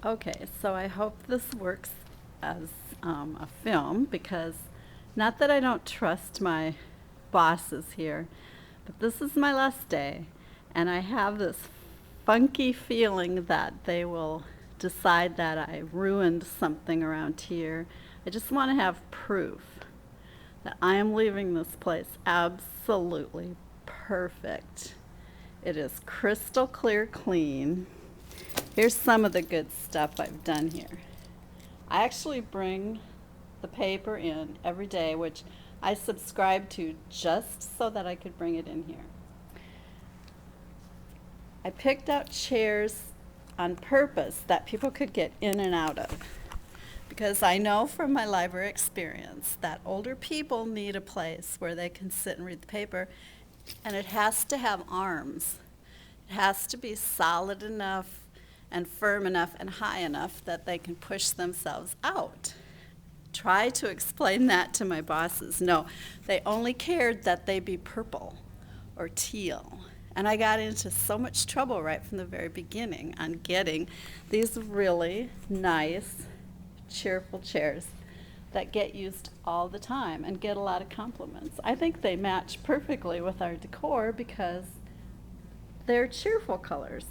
Okay, so I hope this works as a film because not that I don't trust my bosses here, but this is my last day, and I have this funky feeling that they will decide that I ruined something around here. I just want to have proof that I am leaving this place absolutely perfect. It is crystal clear clean. Here's some of the good stuff I've done here. I actually bring the paper in every day, which I subscribe to just so that I could bring it in here. I picked out chairs on purpose that people could get in and out of because I know from my library experience that older people need a place where they can sit and read the paper, and it has to have arms. It has to be solid enough and firm enough and high enough that they can push themselves out. Try to explain that to my bosses. No, they only cared that they be purple or teal. And I got into so much trouble right from the very beginning on getting these really nice, cheerful chairs that get used all the time and get a lot of compliments. I think they match perfectly with our decor because they're cheerful colors.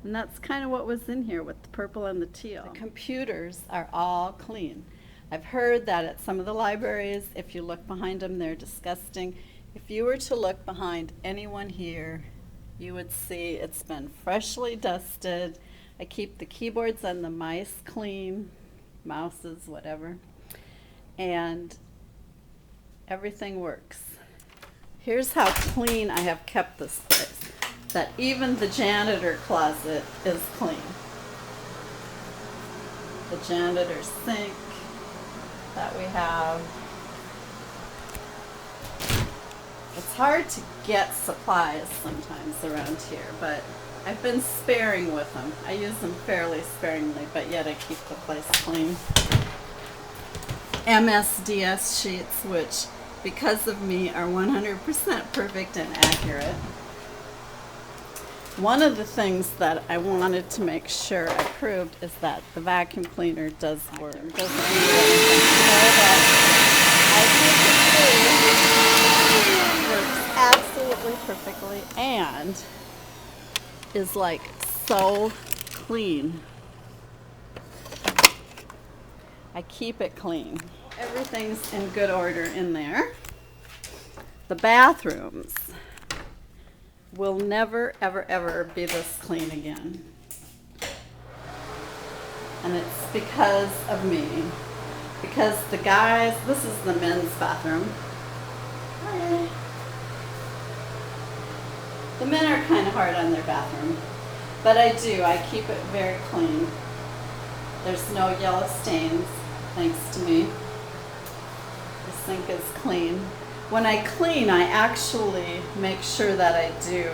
And that's kind of what was in here with the purple and the teal. The computers are all clean. I've heard that at some of the libraries, if you look behind them, they're disgusting. If you were to look behind anyone here, you would see it's been freshly dusted. I keep the keyboards and the mice clean, mouses, whatever, and everything works. Here's how clean I have kept this place, that even the janitor closet is clean. The janitor sink that we have. It's hard to get supplies sometimes around here, but I've been sparing with them. I use them fairly sparingly, but yet I keep the place clean. MSDS sheets, which because of me are 100% perfect and accurate. One of the things that I wanted to make sure I proved is that the vacuum cleaner does work. Doesn't need anything. You know that I think it works absolutely perfectly and is like so clean. I keep it clean. Everything's in good order in there. The bathrooms will never, ever, ever be this clean again. And it's because of me. Because the guys, this is the men's bathroom. Hi. The men are kind of hard on their bathroom. But I keep it very clean. There's no yellow stains, thanks to me. The sink is clean. When I clean, I actually make sure that I do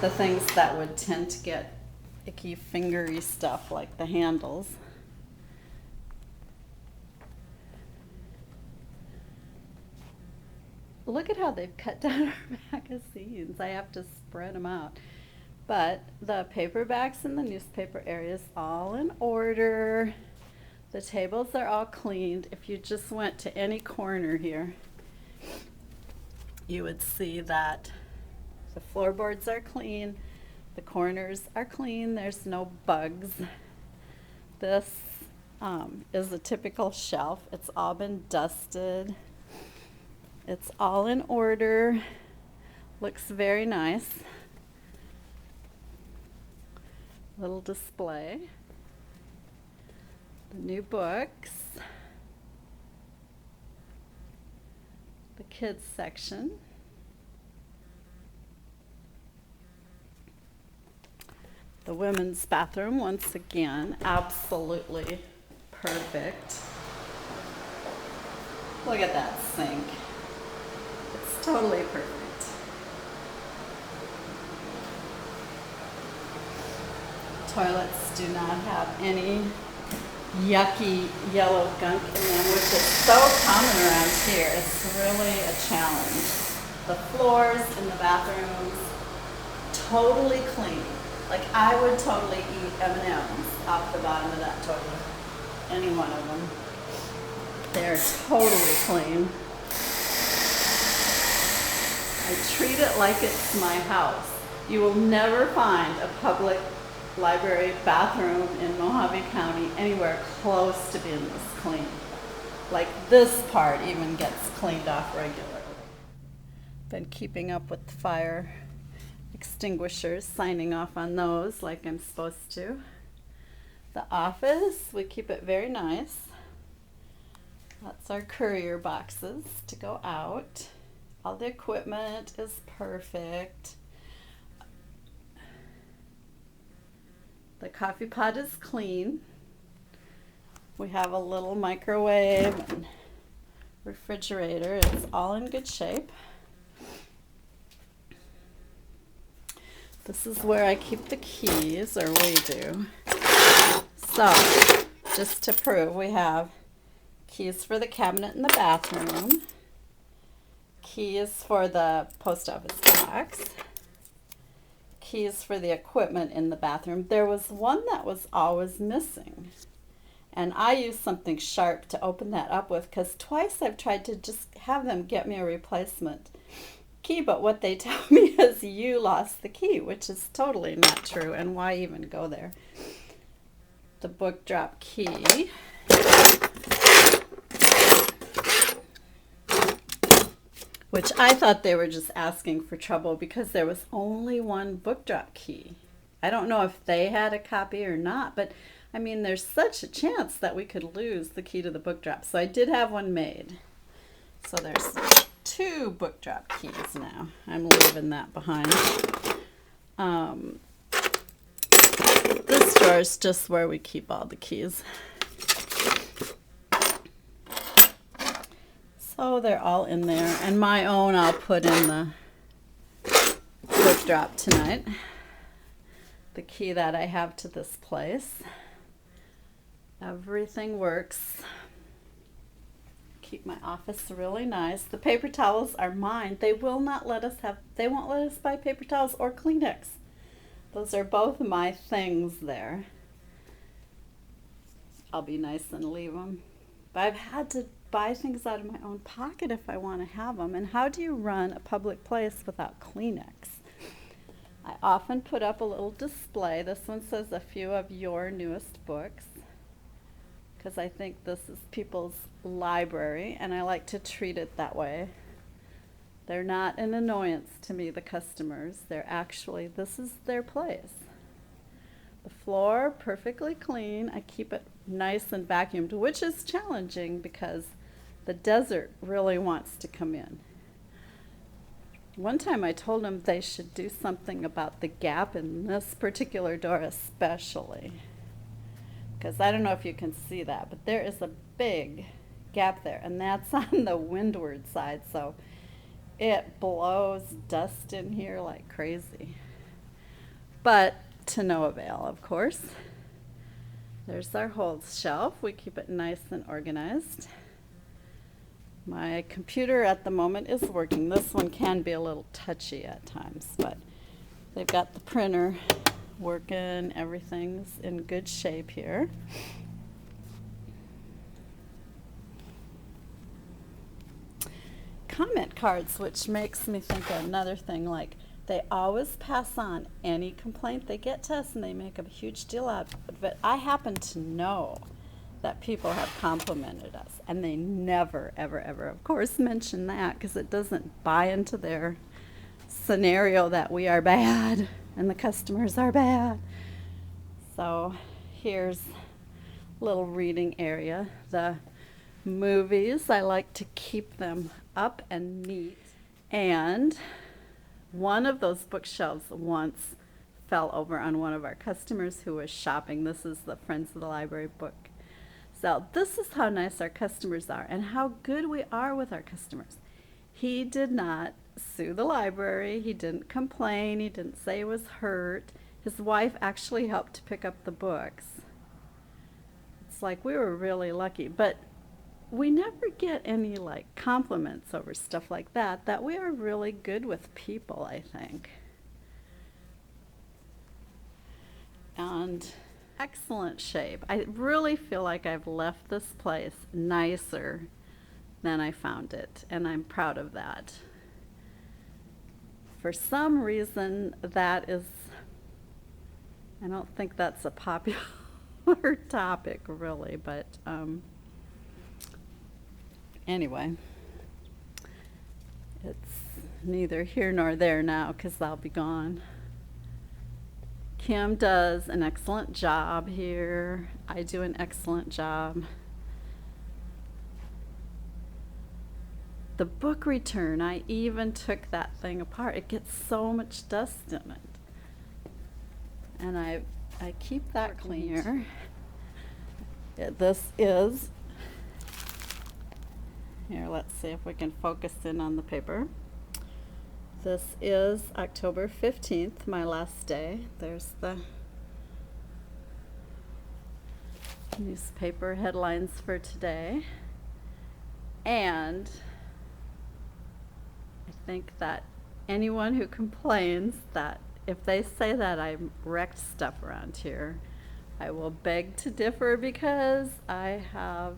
the things that would tend to get icky, fingery stuff like the handles. Look at how they've cut down our magazines. I have to spread them out. But the paperbacks in the newspaper area is all in order. The tables are all cleaned. If you just went to any corner here, you would see that the floorboards are clean, the corners are clean, there's no bugs. This is a typical shelf. It's all been dusted. It's all in order. Looks very nice. Little display. The new books. The kids section. The women's bathroom, once again, absolutely perfect. Look at that sink. It's totally perfect. Toilets do not have any yucky yellow gunk in them, which is so common around here. It's really a challenge. The floors in the bathrooms, totally clean. Like, I would totally eat M&Ms off the bottom of that toilet. Any one of them. They're totally clean. I treat it like it's my house. You will never find a public library bathroom in Mojave County anywhere close to being this clean. Like, this part even gets cleaned off regularly. Been keeping up with fire extinguishers, signing off on those like I'm supposed to. The office, we keep it very nice. That's our courier boxes to go out. All the equipment is perfect. The coffee pot is clean. We have a little microwave and refrigerator. It's all in good shape. This is where I keep the keys, or we do. So, just to prove, we have keys for the cabinet in the bathroom, keys for the post office box, keys for the equipment in the bathroom. There was one that was always missing, and I used something sharp to open that up with, because twice I've tried to just have them get me a replacement key, but what they tell me is you lost the key, which is totally not true, and why even go there? The book drop key. Which I thought they were just asking for trouble because there was only one book drop key. I don't know if they had a copy or not, but I mean, there's such a chance that we could lose the key to the book drop. So I did have one made. So there's 2 book drop keys now. I'm leaving that behind. This drawer is just where we keep all the keys. So they're all in there. And my own I'll put in the book drop tonight. The key that I have to this place. Everything works. Keep my office really nice. The paper towels are mine. They won't let us buy paper towels or Kleenex. Those are both my things there. I'll be nice and leave them. But I've had to buy things out of my own pocket if I want to have them. And how do you run a public place without Kleenex? I often put up a little display. This one says a few of your newest books, because I think this is people's library, and I like to treat it that way. They're not an annoyance to me, the customers. They're actually, this is their place. The floor, perfectly clean. I keep it nice and vacuumed, which is challenging because the desert really wants to come in. One time I told them they should do something about the gap in this particular door especially. Because I don't know if you can see that, but there is a big gap there, and that's on the windward side, so it blows dust in here like crazy. But to no avail, of course. There's our whole shelf. We keep it nice and organized. My computer at the moment is working. This one can be a little touchy at times, but they've got the printer working. Everything's in good shape here. Comment cards, which makes me think of another thing, like they always pass on any complaint they get to us and they make a huge deal out of it. I happen to know that people have complimented us, and they never, ever, ever, of course, mention that because it doesn't buy into their scenario that we are bad and the customers are bad. So here's a little reading area. The movies, I like to keep them up and neat. And one of those bookshelves once fell over on one of our customers who was shopping. This is the Friends of the Library book. So this is how nice our customers are and how good we are with our customers. He did not sue the library. He didn't complain. He didn't say he was hurt. His wife actually helped to pick up the books. It's like we were really lucky, but we never get any like compliments over stuff like that, that we are really good with people, I think. and excellent shape. I really feel like I've left this place nicer than I found it, and I'm proud of that. For some reason, that is, I don't think that's a popular topic, really, but anyway, it's neither here nor there now because I'll be gone. Kim does an excellent job here. I do an excellent job. The book return, I even took that thing apart. It gets so much dust in it. And I keep that clean here. This is, here, let's see if we can focus in on the paper. This is October 15th, my last day. There's the newspaper headlines for today. And I think that anyone who complains that if they say that I wrecked stuff around here, I will beg to differ because I have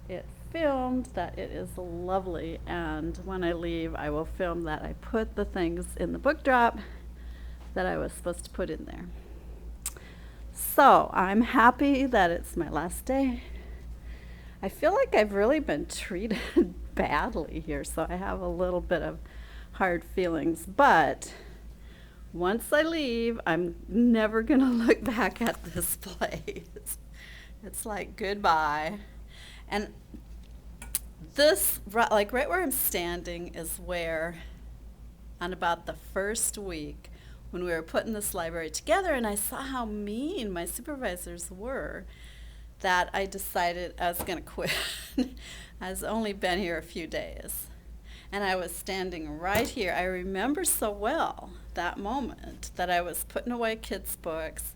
it filmed that it is lovely, and when I leave I will film that I put the things in the book drop that I was supposed to put in there. So I'm happy that it's my last day. I feel like I've really been treated badly here, so I have a little bit of hard feelings, but once I leave, I'm never gonna look back at this place. It's like goodbye. And this, like right where I'm standing, is where, on about the first week, when we were putting this library together, and I saw how mean my supervisors were, that I decided I was gonna quit. I was only been here a few days. And I was standing right here. I remember so well that moment that I was putting away kids' books,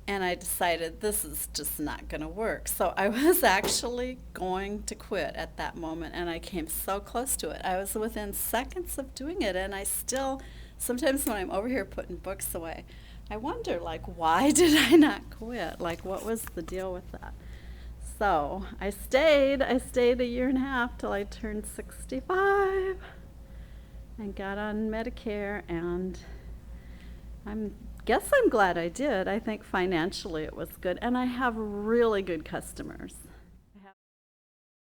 and I decided this is just not going to work. So I was actually going to quit at that moment, and I came so close to it. I was within seconds of doing it, and I still, sometimes when I'm over here putting books away, I wonder, like, why did I not quit? Like, what was the deal with that? So I stayed a year and a half till I turned 65 and got on Medicare, and guess I'm glad I did. I think financially it was good, and I have really good customers.